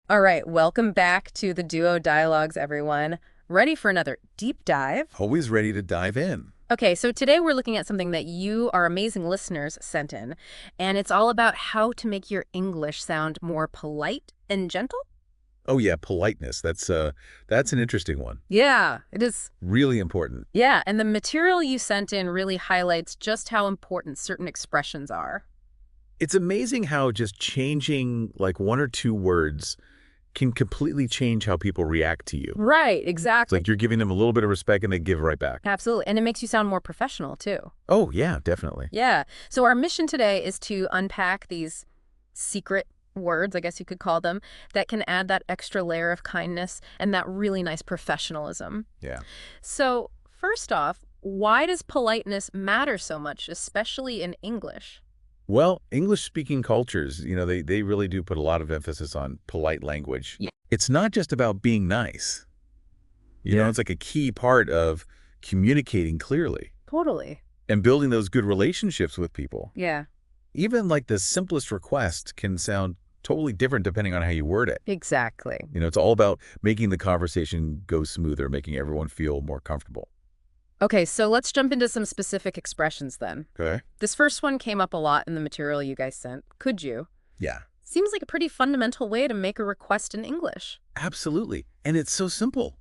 All right, welcome back to the Duo Dialogues, everyone. Ready for another deep dive? Always ready to dive in. Okay, so today we're looking at something that you, our amazing listeners, sent in, and it's all about how to make your English sound more polite and gentle. Oh yeah, politeness. That's an interesting one. Yeah, it is. Really important. Yeah, and the material you sent in really highlights just how important certain expressions are. It's amazing how just changing like one or two words can completely change how people react to you. Right, It's exactly. like you're giving them a little bit of respect and they give right back. Absolutely, and it makes you sound more professional, too. Oh yeah, definitely. Yeah, so our mission today is to unpack these secret words, I guess you could call them, that can add that extra layer of kindness and that really nice professionalism. Yeah. So, first off, why does politeness matter so much, especially in English? Well, English-speaking cultures, they really do put a lot of emphasis on polite language. Yeah. It's not just about being nice. Yeah. It's like a key part of communicating clearly Totally. and building those good relationships with people. Yeah, Even like the simplest request can sound totally different depending on how you word it. exactly. It's all about making the conversation go smoother, making everyone feel more comfortable. Okay, so let's jump into some specific expressions then. Okay. This first one came up a lot in the material you guys sent. Could you? Yeah, Seems like a pretty fundamental way to make a request in English. absolutely. And it's so simple.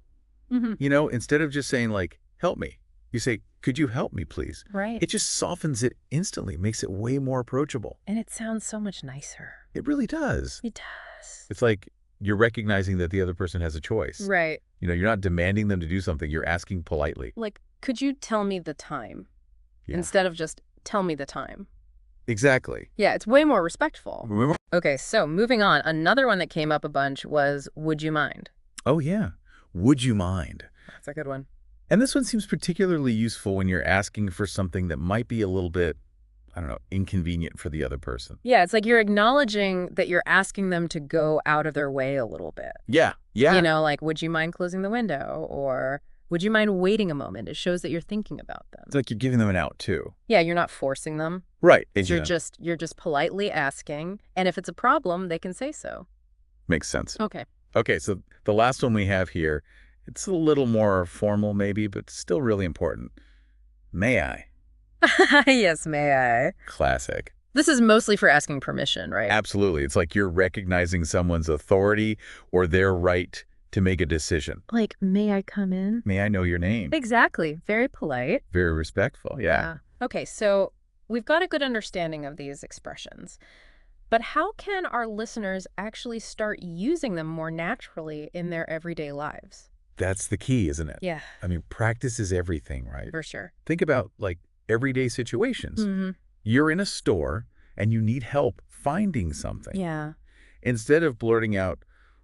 Mm-hmm. Instead of just saying like, help me, you say, could you help me, please? Right. It just softens it instantly, makes it way more approachable. And it sounds so much nicer. It really does. It does. It's like you're recognizing that the other person has a choice. Right. You're not demanding them to do something. You're asking politely. Like, could you tell me the time? Yeah. Instead of just tell me the time. Exactly. Yeah, it's way more respectful. Remember? Okay, so moving on. Another one that came up a bunch was, would you mind? Oh, yeah. Would you mind? That's a good one. And this one seems particularly useful when you're asking for something that might be a little bit, I don't know, inconvenient for the other person. Yeah, it's like you're acknowledging that you're asking them to go out of their way a little bit. Yeah. Yeah. Like, would you mind closing the window? Or would you mind waiting a moment? It shows that you're thinking about them. It's like you're giving them an out, too. Yeah, you're not forcing them. Right. You're just politely asking, and if it's a problem, they can say so. Makes sense. Okay. Okay, so the last one we have here, it's a little more formal maybe, but still really important. May I? Yes, may I? Classic. This is mostly for asking permission, right? Absolutely. It's like you're recognizing someone's authority or their right to make a decision. Like, may I come in? May I know your name? Exactly. Very polite. Very respectful. Yeah. Okay, so we've got a good understanding of these expressions. But how can our listeners actually start using them more naturally in their everyday lives? That's the key, isn't it? Yeah, I mean, practice is everything, right? for sure. Think about like everyday situations. Mm-hmm. You're in a store and you need help finding something. Yeah. Instead of blurting out,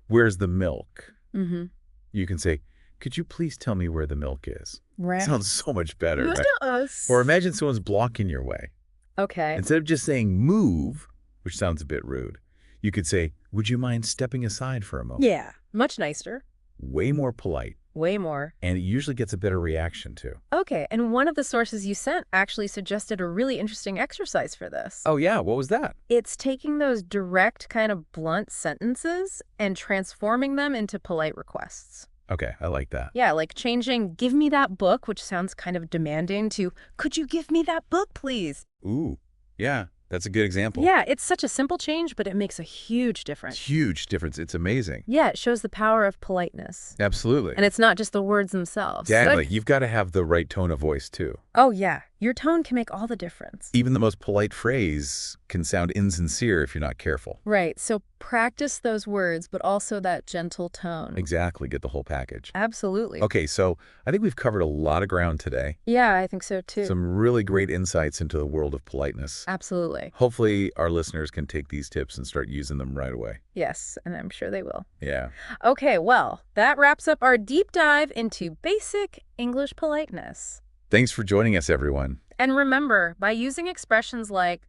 where's the milk? Mm-hmm. You can say, could you please tell me where the milk is? Right. Sounds so much better, right? Yes. Or imagine someone's blocking your way. Okay. Instead of just saying move, which sounds a bit rude, you could say, would you mind stepping aside for a moment? Yeah. Much nicer. Way more polite. Way more. And it usually gets a better reaction, too. Okay, and one of the sources you sent actually suggested a really interesting exercise for this. Oh, yeah. What was that? It's taking those direct, kind of blunt sentences and transforming them into polite requests. Okay, I like that. Yeah, like changing, give me that book, which sounds kind of demanding, to, could you give me that book, please? Ooh, yeah. That's a good example. Yeah, it's such a simple change, but it makes a huge difference. Huge difference. It's amazing. Yeah, it shows the power of politeness. Absolutely. And it's not just the words themselves. Exactly. You've got to have the right tone of voice, too. Oh, yeah. Your tone can make all the difference. Even the most polite phrase can sound insincere if you're not careful. Right. So practice those words, but also that gentle tone. Exactly. Get the whole package. Absolutely. Okay, so I think we've covered a lot of ground today. Yeah, I think so too. Some really great insights into the world of politeness. Absolutely. Hopefully our listeners can take these tips and start using them right away. Yes, and I'm sure they will. Yeah. Okay, well, that wraps up our deep dive into basic English politeness. Thanks for joining us, everyone. And remember, by using expressions like,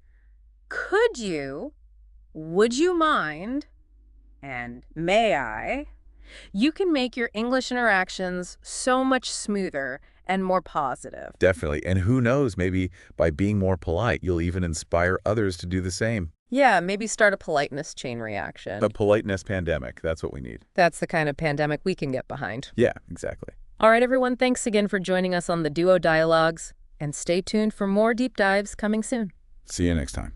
could you, would you mind, and may I, you can make your English interactions so much smoother and more positive. Definitely. And who knows, maybe by being more polite, you'll even inspire others to do the same. Yeah, maybe start a politeness chain A reaction. politeness pandemic. That's what we need. That's the kind of pandemic we can get behind. Yeah, exactly. All right, everyone, thanks again for joining us on the Duo Dialogues, and stay tuned for more deep dives coming soon. See you next time.